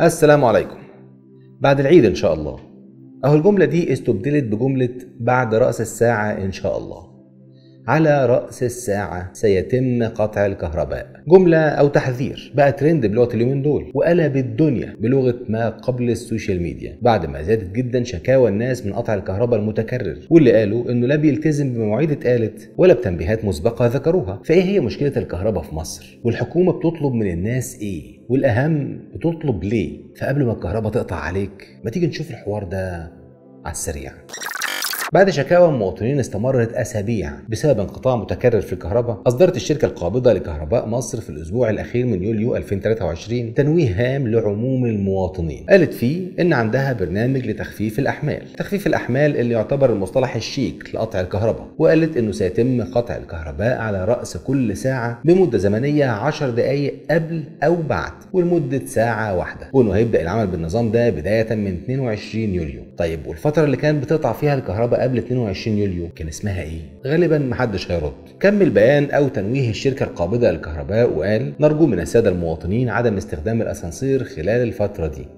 السلام عليكم. بعد العيد إن شاء الله. أهو الجملة دي استبدلت بجملة بعد رأس الساعة إن شاء الله. على رأس الساعة سيتم قطع الكهرباء. جملة أو تحذير بقى ترند بلغة اليومين دول، وقلب الدنيا بلغة ما قبل السوشيال ميديا بعد ما زادت جدا شكاوى الناس من قطع الكهرباء المتكرر، واللي قالوا إنه لا بيلتزم بمواعيد اتقالت ولا بتنبيهات مسبقة ذكروها. فإيه هي مشكلة الكهرباء في مصر؟ والحكومة بتطلب من الناس إيه؟ والأهم بتطلب ليه؟ فقبل ما الكهرباء تقطع عليك ما تيجي نشوف الحوار ده على السريع. بعد شكاوى المواطنين استمرت أسابيع بسبب انقطاع متكرر في الكهرباء، أصدرت الشركة القابضة لكهرباء مصر في الأسبوع الأخير من يوليو 2023 تنويه هام لعموم المواطنين. قالت فيه إن عندها برنامج لتخفيف الأحمال، تخفيف الأحمال اللي يعتبر المصطلح الشيك لقطع الكهرباء، وقالت إنه سيتم قطع الكهرباء على رأس كل ساعة بمدة زمنية 10 دقايق قبل أو بعد، ولمدة ساعة واحدة، وإنه هيبدأ العمل بالنظام ده بداية من 22 يوليو. طيب والفترة اللي كانت بتقطع فيها الكهرباء قبل 22 يوليو كان اسمها ايه؟ غالبا محدش هيرد. كمل بيان او تنويه الشركه القابضه للكهرباء وقال: نرجو من الساده المواطنين عدم استخدام الاسانسير خلال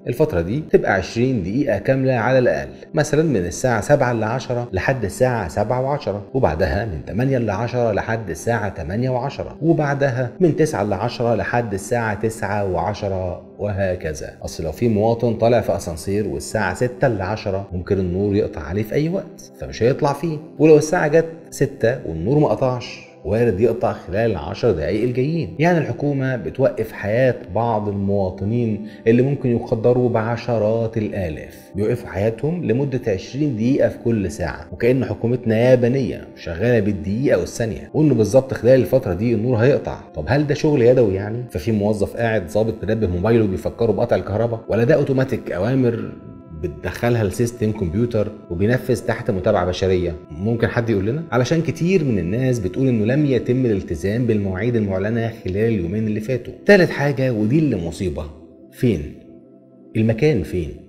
الفتره دي تبقى 20 دقيقه كامله على الاقل، مثلا من الساعه 7 ل 10 لحد الساعه 7 و10، وبعدها من 8 ل 10 لحد الساعه 8 و10، وبعدها من 9 ل 10 لحد الساعه 9 و10، وهكذا. اصل لو في مواطن طالع في اسانسير والساعه 6 ل 10 ممكن النور يقطع عليه في اي وقت فمش هيطلع فيه، ولو الساعه جت 6 والنور ما قطعش وارد يقطع خلال ال10 دقايق الجايين. يعني الحكومة بتوقف حياة بعض المواطنين اللي ممكن يقدروا بعشرات الآلاف، بيوقفوا حياتهم لمدة 20 دقيقة في كل ساعة، وكأن حكومتنا يابانية شغالة بالدقيقة والثانية، وإنه بالظبط خلال الفترة دي النور هيقطع. طب هل ده شغل يدوي يعني؟ ففي موظف قاعد ظابط منبه موبايله بيفكره بقطع الكهرباء، ولا ده اوتوماتيك أوامر بتدخلها السيستم كمبيوتر وبينفذ تحت متابعه بشريه؟ ممكن حد يقول لنا؟ علشان كتير من الناس بتقول انه لم يتم الالتزام بالمواعيد المعلنه خلال اليومين اللي فاتوا. تالت حاجه ودي اللي مصيبه، فين المكان؟ فين؟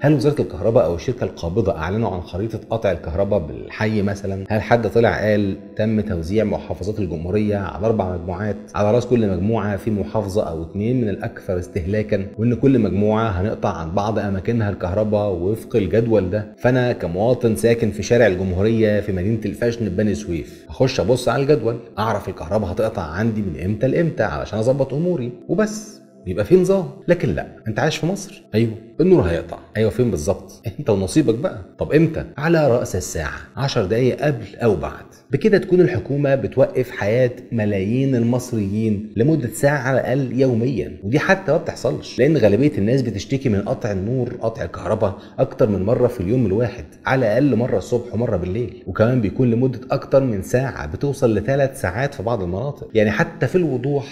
هل وزارة الكهرباء أو الشركة القابضة أعلنوا عن خريطة قطع الكهرباء بالحي مثلا؟ هل حد طلع قال تم توزيع محافظات الجمهورية على 4 مجموعات، على رأس كل مجموعة في محافظة أو 2 من الأكثر استهلاكا، وإن كل مجموعة هنقطع عن بعض أماكنها الكهرباء وفق الجدول ده؟ فأنا كمواطن ساكن في شارع الجمهورية في مدينة الفاشن بني سويف أخش أبص على الجدول أعرف الكهرباء هتقطع عندي من إمتى لإمتى علشان أظبط أموري وبس، يبقى في نظام. لكن لا، انت عايش في مصر، ايوه النور هيقطع، ايوه فين بالظبط؟ انت ونصيبك بقى. طب امتى؟ على رأس الساعة، 10 دقايق قبل او بعد. بكده تكون الحكومة بتوقف حياة ملايين المصريين لمدة ساعة على الاقل يوميا، ودي حتى ما بتحصلش لان غالبية الناس بتشتكي من قطع النور، قطع الكهرباء اكتر من مرة في اليوم الواحد، على الاقل مرة الصبح ومرة بالليل، وكمان بيكون لمدة اكتر من ساعة، بتوصل ل3 ساعات في بعض المناطق. يعني حتى في الوضوح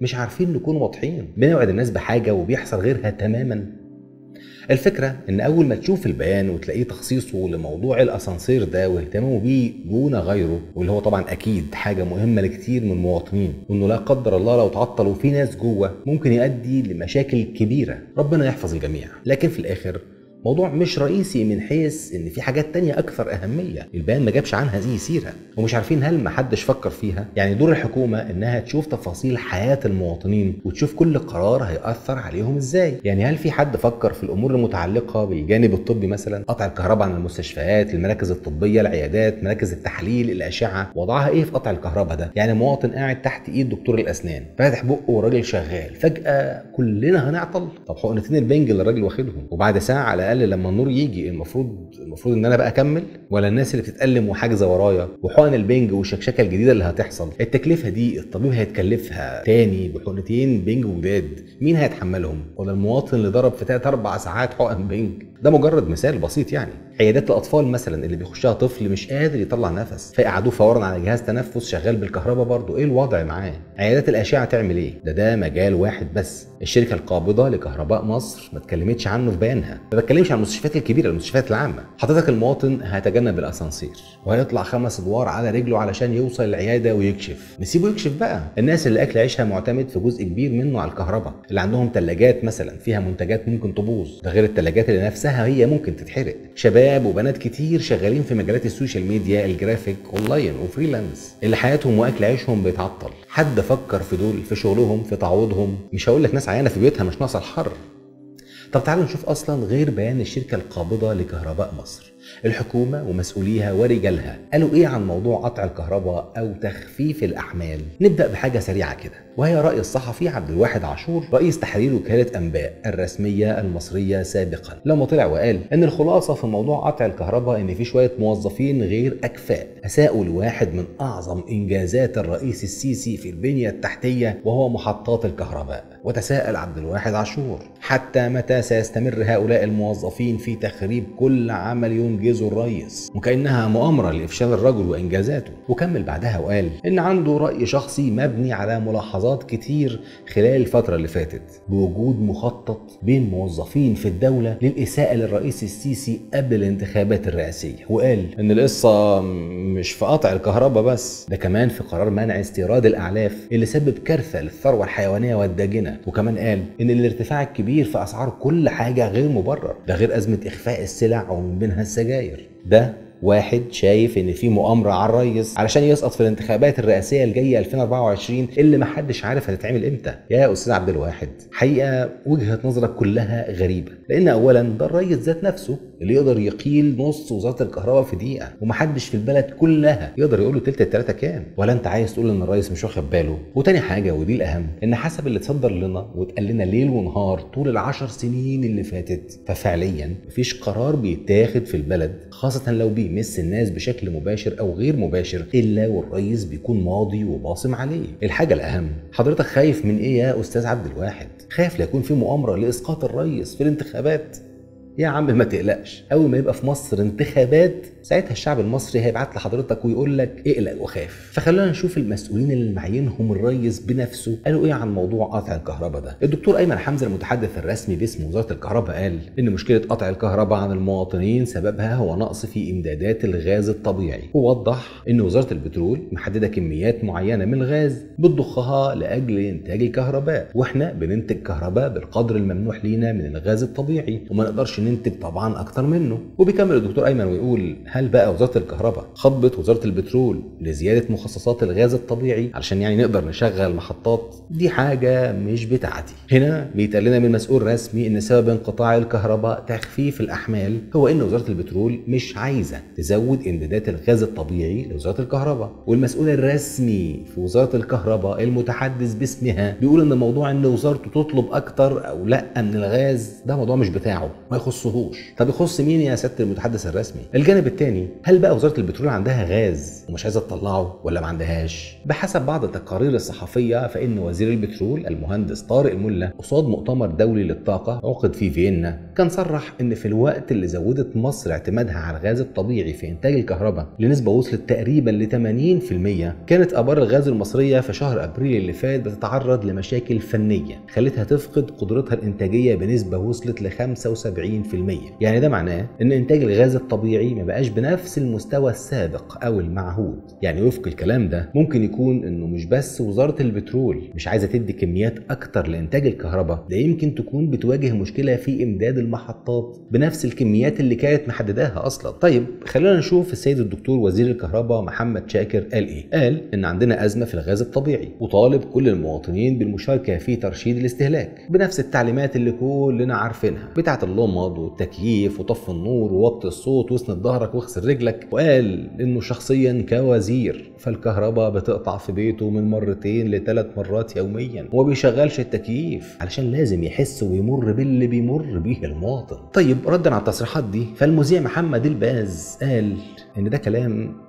مش عارفين نكون واضحين، بنوعد الناس بحاجة وبيحصل غيرها تماما. الفكرة ان اول ما تشوف البيان وتلاقيه تخصيصه لموضوع الاسانسير ده واهتمامه بيه دون غيره، واللي هو طبعا اكيد حاجة مهمة لكتير من المواطنين، وانه لا قدر الله لو تعطل وفي ناس جوه ممكن يؤدي لمشاكل كبيرة، ربنا يحفظ الجميع. لكن في الاخر موضوع مش رئيسي من حيث ان في حاجات تانية اكثر اهمية البيان ما جابش عنها زي سيرة، ومش عارفين هل ما حدش فكر فيها. يعني دور الحكومة انها تشوف تفاصيل حياة المواطنين وتشوف كل قرار هيأثر عليهم ازاي. يعني هل في حد فكر في الامور المتعلقة بالجانب الطبي مثلا؟ قطع الكهرباء عن المستشفيات، المراكز الطبية، العيادات، مراكز التحاليل، الاشعة، وضعها ايه في قطع الكهرباء ده؟ يعني مواطن قاعد تحت ايد دكتور الاسنان فاتح بقه وراجل شغال، فجأة كلنا هنعطل؟ طب حقنتين البنج اللي الراجل واخدهم وبعد ساعة على الاقل لما النور يجي المفروض ان انا بقى اكمل؟ ولا الناس اللي بتتألم وحاجزه ورايا وحقن البنج والشكشكه الجديده اللي هتحصل التكلفه دي الطبيب هيتكلفها تاني بحقنتين بنج جداد، مين هيتحملهم؟ ولا المواطن اللي ضرب في 3-4 ساعات حقن بنج؟ ده مجرد مثال بسيط. يعني عيادات الاطفال مثلا اللي بيخشها طفل مش قادر يطلع نفس فيقعدوه فورا على جهاز تنفس شغال بالكهرباء برضه، ايه الوضع معاه؟ عيادات الاشعه تعمل ايه؟ ده مجال واحد بس الشركه القابضه لكهرباء مصر ما اتكلمتش عنه في بيانها، ما بتكلمش عن المستشفيات الكبيره، المستشفيات العامه. حضرتك المواطن هيتجنب الاسانسير وهيطلع 5 ادوار على رجله علشان يوصل العياده ويكشف، نسيبه يكشف بقى. الناس اللي اكل عيشها معتمد في جزء كبير منه على الكهرباء، اللي عندهم ثلاجات مثلا فيها منتجات ممكن تبوظ، ده غير الثلاجات اللي نفسها هي ممكن تتحرق. شباب وبنات كتير شغالين في مجالات السوشيال ميديا، الجرافيك، اونلاين وفريلانس، اللي حياتهم واكل عيشهم بيتعطل. حد فكر في دول، في شغلهم، في تعويضهم؟ مش هقول لك ناس عيانه في بيتها مش ناقصه الحر، طب تعالوا نشوف اصلا غير بيان الشركه القابضه لكهرباء مصر، الحكومة ومسؤوليها ورجالها قالوا ايه عن موضوع قطع الكهرباء او تخفيف الاحمال. نبدأ بحاجة سريعة كده، وهي رأي الصحفي عبد الواحد عاشور رئيس تحرير وكالة انباء الرسمية المصرية سابقا، لما طلع وقال ان الخلاصة في موضوع قطع الكهرباء ان في شوية موظفين غير اكفاء اساءوا لواحد من اعظم انجازات الرئيس السيسي في البنية التحتية وهو محطات الكهرباء. وتساءل عبد الواحد عاشور حتى متى سيستمر هؤلاء الموظفين في تخريب كل عمل ينجزه الرئيس وكأنها مؤامرة لإفشال الرجل وإنجازاته. وكمل بعدها وقال إن عنده رأي شخصي مبني على ملاحظات كتير خلال الفترة اللي فاتت بوجود مخطط بين موظفين في الدولة للإساءة للرئيس السيسي قبل الانتخابات الرئاسية. وقال إن القصة مش في قطع الكهرباء بس، ده كمان في قرار منع استيراد الأعلاف اللي سبب كارثة للثروة الحيوانية والداجنة. وكمان قال إن الارتفاع الكبير في أسعار كل حاجة غير مبرر، ده غير أزمة إخفاء السلع ومن بينها السجاير. ده واحد شايف ان في مؤامره على الرئيس علشان يسقط في الانتخابات الرئاسيه الجايه 2024 اللي محدش عارف هتتعمل امتى. يا استاذ عبد الواحد، حقيقه وجهه نظرك كلها غريبه، لان اولا ده الرئيس ذات نفسه اللي يقدر يقيل نص وزاره الكهرباء في دقيقه، ومحدش في البلد كلها يقدر يقول له تلت التلاته كام، ولا انت عايز تقول ان الرئيس مش واخد باله. وتاني حاجه ودي الاهم، ان حسب اللي اتصدر لنا واتقال لنا ليل ونهار طول ال10 سنين اللي فاتت، ففعليا مفيش قرار بيتاخد في البلد خاصه لو بيمس الناس بشكل مباشر او غير مباشر الا والرئيس بيكون ماضي وباصم عليه. الحاجه الاهم، حضرتك خايف من ايه يا استاذ عبد الواحد؟ خايف لا يكون في مؤامره لاسقاط الرئيس في الانتخابات؟ يا عم ما تقلقش، اول ما يبقى في مصر انتخابات ساعتها الشعب المصري هيبعت لحضرتك ويقول لك اقلق وخاف. فخلونا نشوف المسؤولين اللي معينهم الرئيس بنفسه قالوا ايه عن موضوع قطع الكهرباء ده. الدكتور ايمن حمزه المتحدث الرسمي باسم وزاره الكهرباء قال ان مشكله قطع الكهرباء عن المواطنين سببها هو نقص في امدادات الغاز الطبيعي، ووضح ان وزاره البترول محدده كميات معينه من الغاز بتضخها لاجل انتاج الكهرباء، واحنا بننتج كهرباء بالقدر الممنوح لينا من الغاز الطبيعي وما نقدرش ننتج طبعا اكتر منه. وبيكمل الدكتور ايمن ويقول هل بقى وزاره الكهرباء خطبت وزاره البترول لزياده مخصصات الغاز الطبيعي علشان يعني نقدر نشغل محطات؟ دي حاجه مش بتاعتي. هنا بيتقال لنا من مسؤول رسمي ان سبب انقطاع الكهرباء تخفيف الاحمال هو ان وزاره البترول مش عايزه تزود امدادات الغاز الطبيعي لوزاره الكهرباء، والمسؤول الرسمي في وزاره الكهرباء المتحدث باسمها بيقول ان موضوع ان وزارته تطلب اكتر او لا من الغاز ده موضوع مش بتاعه، ما يخصهوش. طب يخص مين يا سياده المتحدث الرسمي؟ الجانب الثاني، هل بقى وزاره البترول عندها غاز ومش عايزه تطلعه ولا ما عندهاش؟ بحسب بعض التقارير الصحفيه فان وزير البترول المهندس طارق الملا قصاد مؤتمر دولي للطاقه عقد في فيينا كان صرح ان في الوقت اللي زودت مصر اعتمادها على الغاز الطبيعي في انتاج الكهرباء لنسبه وصلت تقريبا ل 80%، كانت ابار الغاز المصريه في شهر ابريل اللي فات بتتعرض لمشاكل فنيه خلتها تفقد قدرتها الانتاجيه بنسبه وصلت ل 75%. يعني ده معناه ان انتاج الغاز الطبيعي ما بقاش بنفس المستوى السابق او المعهود. يعني وفق الكلام ده ممكن يكون انه مش بس وزاره البترول مش عايزه تدي كميات اكتر لانتاج الكهرباء، ده يمكن تكون بتواجه مشكله في امداد المحطات بنفس الكميات اللي كانت محدداها اصلا. طيب خلينا نشوف السيد الدكتور وزير الكهرباء محمد شاكر قال ايه. قال ان عندنا ازمه في الغاز الطبيعي وطالب كل المواطنين بالمشاركه في ترشيد الاستهلاك بنفس التعليمات اللي كلنا عارفينها بتاعه اللمض والتكييف وطفي النور ووطي الصوت واسند ظهرك واغسل رجلك. وقال انه شخصيا كوزير فالكهرباء بتقطع في بيته من 2 ل3 مرات يوميا وما بيشغلش التكييف علشان لازم يحس ويمر باللي بيمر بيه المواطن. طيب ردا على التصريحات دي فالمذيع محمد الباز قال ان ده كلام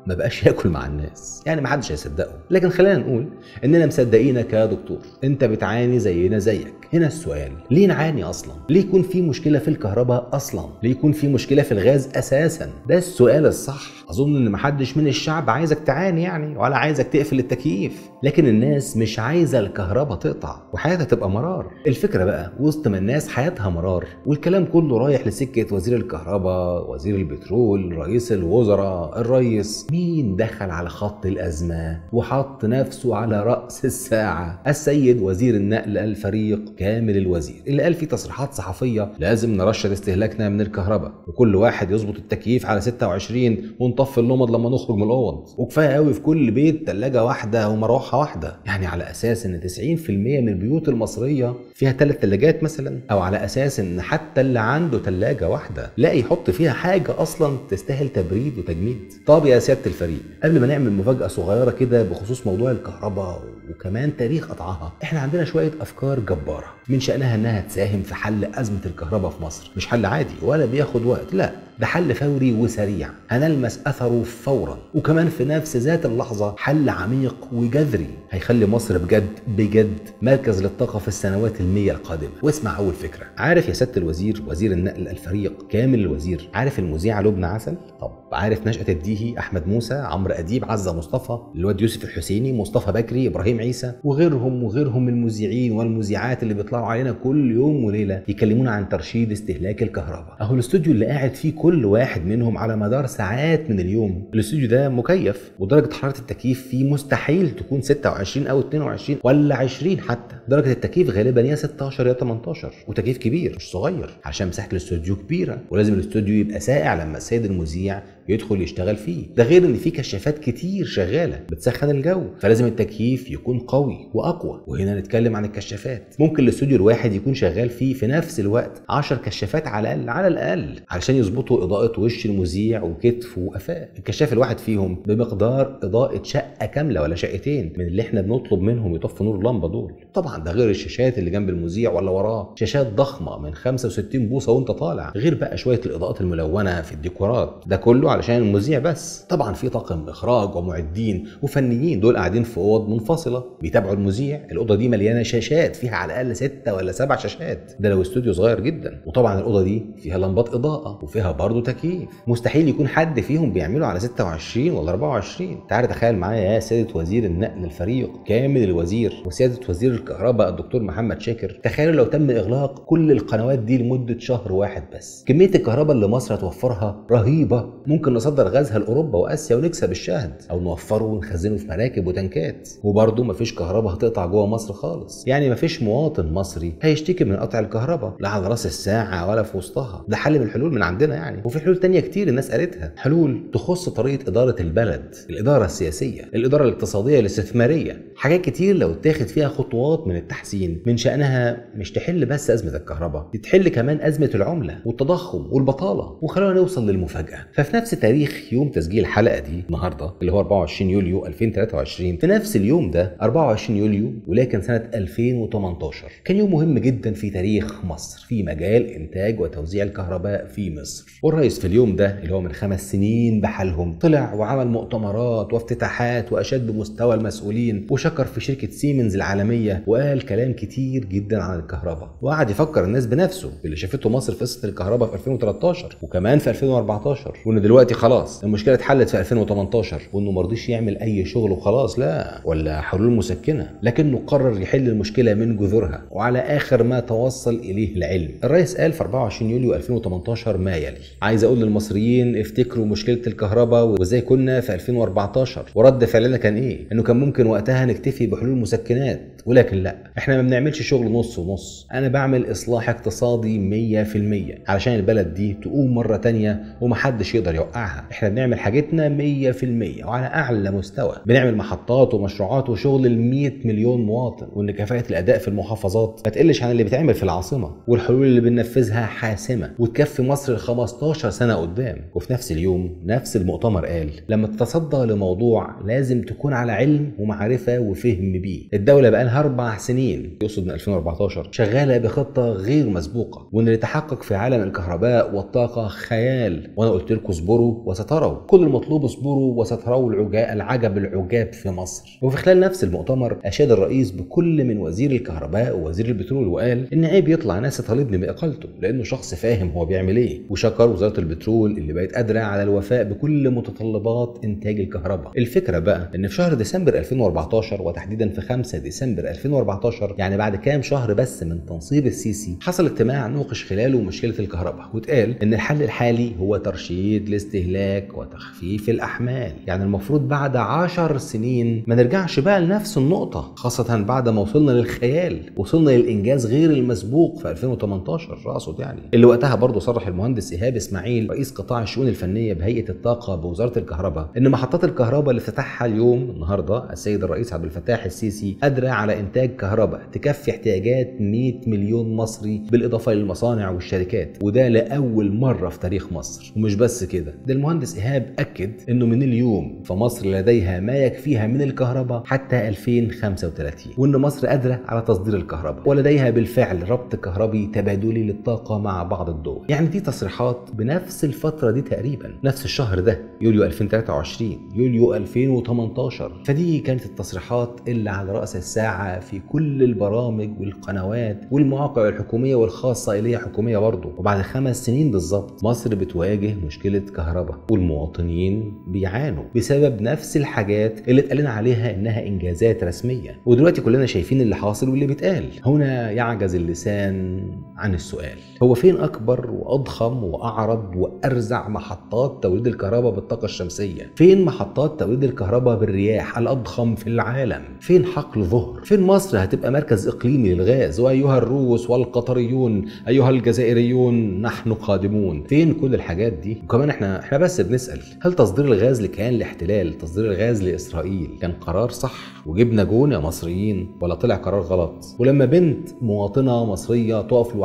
ما بقاش ياكل مع الناس، يعني ما حدش هيصدقه، لكن خلينا نقول اننا مصدقينك يا دكتور، انت بتعاني زينا زيك. هنا السؤال، ليه نعاني اصلا؟ ليه يكون في مشكله في الكهرباء اصلا؟ ليه يكون في مشكله في الغاز اساسا؟ ده السؤال الصح. اظن ان محدش من الشعب عايزك تعاني يعني ولا عايزك تقفل التكييف، لكن الناس مش عايزه الكهرباء تقطع وحياتها تبقى مرار. الفكره بقى وسط ما الناس حياتها مرار والكلام كله رايح لسكه وزير الكهرباء، وزير البترول، رئيس الوزراء، الرئيس، مين دخل على خط الازمه وحط نفسه على راس الساعه؟ السيد وزير النقل الفريق كامل الوزير، اللي قال فيه تصريحات صحفيه لازم نرشد استهلاكنا من الكهرباء، وكل واحد يظبط التكييف على 26 ونطفي اللمض لما نخرج من الاوض، وكفايه قوي في كل بيت ثلاجه واحده ومروحه واحده. يعني على اساس ان 90% من البيوت المصريه فيها 3 ثلاجات مثلا، او على اساس ان حتى اللي عنده ثلاجه واحده لا يحط فيها حاجه اصلا تستاهل تبريد وتجميد. طب يا سياده الفريق، قبل ما نعمل مفاجاه صغيره كده بخصوص موضوع الكهرباء وكمان تاريخ قطعها، احنا عندنا شويه افكار جباره من شانها انها تساهم في حل ازمه الكهرباء في مصر. مش حل عادي ولا بياخد وقت، لا ده حل فوري وسريع هنلمس اثره فورا، وكمان في نفس ذات اللحظه حل عميق وجذري هيخلي مصر بجد بجد مركز للطاقه في السنوات ال100 القادمه. واسمع اول فكره. عارف يا سياده الوزير وزير النقل الفريق كامل الوزير، عارف المذيعه لبنى عسل؟ طب عارف نشأة الديهي، احمد موسى، عمرو اديب، عزه مصطفى، الواد يوسف الحسيني، مصطفى بكري، ابراهيم عيسى، وغيرهم من المذيعين والمذيعات اللي بيطلعوا علينا كل يوم وليله يكلمونا عن ترشيد استهلاك الكهرباء. اهو الاستوديو اللي قاعد فيه كل واحد منهم على مدار ساعات من اليوم، الاستوديو ده مكيف ودرجه حراره التكييف فيه مستحيل تكون 26 او 22 ولا 20 حتى، درجه التكييف غالبا يا 16 يا 18، وتكييف كبير مش صغير عشان مساحه الاستوديو كبيره، ولازم الاستوديو يبقى ساقع لما السيد المذيع يدخل يشتغل فيه. ده غير ان في كشافات كتير شغاله بتسخن الجو، فلازم التكييف يكون قوي واقوى. وهنا نتكلم عن الكشافات. ممكن الاستوديو الواحد يكون شغال فيه في نفس الوقت 10 كشافات على الاقل علشان يظبطوا اضاءه وش المذيع وكتفه وقفاه. الكشاف الواحد فيهم بمقدار اضاءه شقه كامله ولا شقتين من اللي احنا بنطلب منهم يطفوا نور اللمبه دول. طبعا ده غير الشاشات اللي جنب المذيع ولا وراه، شاشات ضخمه من 65 بوصه وانت طالع، غير بقى شويه الاضاءات الملونه في الديكورات. ده كله علشان المذيع بس. طبعا في طاقم اخراج ومعدين وفنيين، دول قاعدين في اوض منفصله بيتابعوا المذيع. الاوضه دي مليانه شاشات فيها على الاقل 6 ولا 7 شاشات، ده لو استوديو صغير جدا. وطبعا الاوضه دي فيها لمبات اضاءه وفيها برضه تكييف، مستحيل يكون حد فيهم بيعمله على 26 ولا 24. تعال تخيل معايا يا سياده وزير النقل الفريق كامل الوزير وسياده وزير الكهرباء الدكتور محمد شاكر، تخيلوا لو تم اغلاق كل القنوات دي لمده شهر واحد بس. كميه الكهرباء اللي مصر هتوفرها رهيبه، ممكن نصدر غازها لاوروبا واسيا ونكسب الشهد، او نوفره ونخزنه في مراكب وتنكات. وبرضه مفيش كهرباء هتقطع جوه مصر خالص، يعني مفيش مواطن مصري هيشتكي من قطع الكهرباء لا على راس الساعه ولا في وسطها. ده حل من الحلول من عندنا يعني. وفي حلول تانية كتير الناس قالتها، حلول تخص طريقه اداره البلد، الاداره السياسيه، الاداره الاقتصاديه الاستثماريه، حاجات كتير لو اتاخد فيها خطوات من التحسين من شانها مش تحل بس ازمه الكهرباء، تحل كمان ازمه العمله والتضخم والبطاله. وخلونا نوصل للمفاجاه. ففي نفس تاريخ يوم تسجيل الحلقه دي النهارده اللي هو 24 يوليو 2023، في نفس اليوم ده 24 يوليو ولكن سنه 2018 كان يوم مهم جدا في تاريخ مصر في مجال انتاج وتوزيع الكهرباء في مصر. والرئيس في اليوم ده اللي هو من 5 سنين بحالهم طلع وعمل مؤتمرات وافتتاحات واشاد بمستوى المسؤولين، وشكر في شركه سيمنز العالميه، وقال كلام كتير جدا عن الكهرباء، وقعد يفكر الناس بنفسه اللي شافته مصر في قصه الكهرباء في 2013 وكمان في 2014، وان دلوقتي خلاص المشكله اتحلت في 2018، وانه ما رضيش يعمل اي شغل وخلاص لا ولا حلول مسكنه، لكنه قرر يحل المشكله من جذورها وعلى اخر ما توصل اليه العلم. الرئيس قال في 24 يوليو 2018 ما يلي: عايز اقول للمصريين افتكروا مشكله الكهرباء وازاي كنا في 2014، ورد فعلنا كان ايه؟ انه كان ممكن وقتها نكتفي بحلول مسكنات، ولكن لا، احنا ما بنعملش شغل نص ونص، انا بعمل اصلاح اقتصادي 100% علشان البلد دي تقوم مره تانية ومحدش يقدر يوقعها. احنا بنعمل حاجتنا 100% وعلى اعلى مستوى، بنعمل محطات ومشروعات وشغل ل100 مليون مواطن، وان كفاءه الاداء في المحافظات ما تقلش عن اللي بيتعمل في العاصمه، والحلول اللي بننفذها حاسمه وتكفي مصر 15 سنه قدام. وفي نفس اليوم نفس المؤتمر قال لما تتصدى لموضوع لازم تكون على علم ومعرفه وفهم بيه. الدوله بقالها 4 سنين، يقصد من 2014، شغاله بخطه غير مسبوقه، وان اللي تحقق في عالم الكهرباء والطاقه خيال. وانا قلت لكم اصبروا وستروا، كل المطلوب اصبروا وستروا العجب العجاب في مصر. وفي خلال نفس المؤتمر اشاد الرئيس بكل من وزير الكهرباء ووزير البترول، وقال ان عيب يطلع ناس تطالبني باقالته لانه شخص فاهم هو بيعمل ايه، وشكر وزارة البترول اللي بقت قادرة على الوفاء بكل متطلبات إنتاج الكهرباء. الفكرة بقى إن في شهر ديسمبر 2014 وتحديدا في 5 ديسمبر 2014 يعني بعد كام شهر بس من تنصيب السيسي حصل اجتماع نوقش خلاله مشكلة الكهرباء، واتقال إن الحل الحالي هو ترشيد الاستهلاك وتخفيف الأحمال. يعني المفروض بعد 10 سنين ما نرجعش بقى لنفس النقطة، خاصة بعد ما وصلنا للخيال، وصلنا للإنجاز غير المسبوق في 2018 أقصد يعني، اللي وقتها برضه صرح المهندس إيهاب إسماعيل رئيس قطاع الشؤون الفنية بهيئة الطاقة بوزارة الكهرباء إن محطات الكهرباء اللي افتتحها اليوم النهارده السيد الرئيس عبد الفتاح السيسي قادرة على إنتاج كهرباء تكفي احتياجات 100 مليون مصري بالإضافة للمصانع والشركات، وده لأول مرة في تاريخ مصر. ومش بس كده، ده المهندس إيهاب أكد إنه من اليوم فمصر لديها ما يكفيها من الكهرباء حتى 2035، وإن مصر قادرة على تصدير الكهرباء ولديها بالفعل ربط كهربي تبادلي للطاقة مع بعض الدول. يعني دي تصريحات بنفس الفترة دي تقريبا، نفس الشهر ده يوليو 2023 يوليو 2018. فدي كانت التصريحات اللي على رأس الساعة في كل البرامج والقنوات والمواقع الحكومية والخاصة اللي هي حكومية برضه. وبعد 5 سنين بالظبط مصر بتواجه مشكلة كهرباء والمواطنين بيعانوا بسبب نفس الحاجات اللي اتقالنا عليها انها انجازات رسمية. ودلوقتي كلنا شايفين اللي حاصل واللي بيتقال. هنا يعجز اللسان عن السؤال، هو فين اكبر واضخم واعرض وارزع محطات توليد الكهرباء بالطاقة الشمسية؟ فين محطات توليد الكهرباء بالرياح الأضخم في العالم؟ فين حقل ظهر؟ فين مصر هتبقى مركز إقليمي للغاز؟ وأيها الروس والقطريون أيها الجزائريون نحن قادمون. فين كل الحاجات دي؟ وكمان احنا بس بنسأل، هل تصدير الغاز لكيان الاحتلال، تصدير الغاز لإسرائيل كان قرار صح وجبنا جون يا مصريين، ولا طلع قرار غلط؟ ولما بنت مواطنة مصرية تقف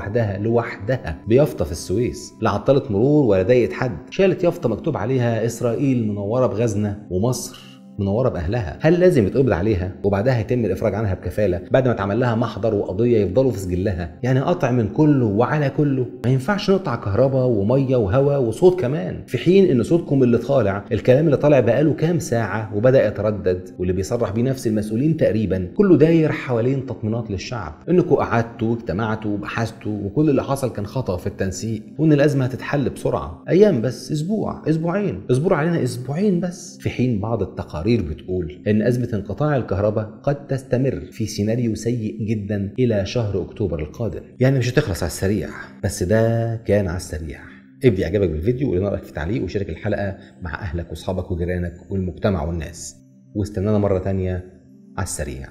لوحدها بيافطة في السويس، لا عطلت مرور ولا ضايقت حد، شالت يافطة مكتوب عليها إسرائيل منورة بغزنا ومصر منوره باهلها، هل لازم يتقبض عليها وبعدها يتم الافراج عنها بكفاله بعد ما اتعمل لها محضر وقضيه يفضلوا في سجلها؟ يعني قطع من كله وعلى كله. ما ينفعش نقطع كهرباء وميه وهواء وصوت كمان، في حين ان صوتكم اللي طالع، الكلام اللي طالع بقاله كام ساعه وبدا يتردد واللي بيصرح بيه نفس المسؤولين تقريبا كله داير حوالين تطمينات للشعب انكم قعدتوا واجتمعتوا وبحثتوا وكل اللي حصل كان خطا في التنسيق، وان الازمه هتتحل بسرعه، ايام بس، اسبوع اسبوعين، اصبروا علينا اسبوعين بس. في حين بعض التقارير بتقول ان ازمه انقطاع الكهرباء قد تستمر في سيناريو سيء جدا الى شهر اكتوبر القادم. يعني مش هتخلص على السريع، بس ده كان على السريع. ابدي اعجابك بالفيديو وقول لنا رايك في تعليق وشارك الحلقه مع اهلك واصحابك وجيرانك والمجتمع والناس، واستنانا مره تانيه على السريع.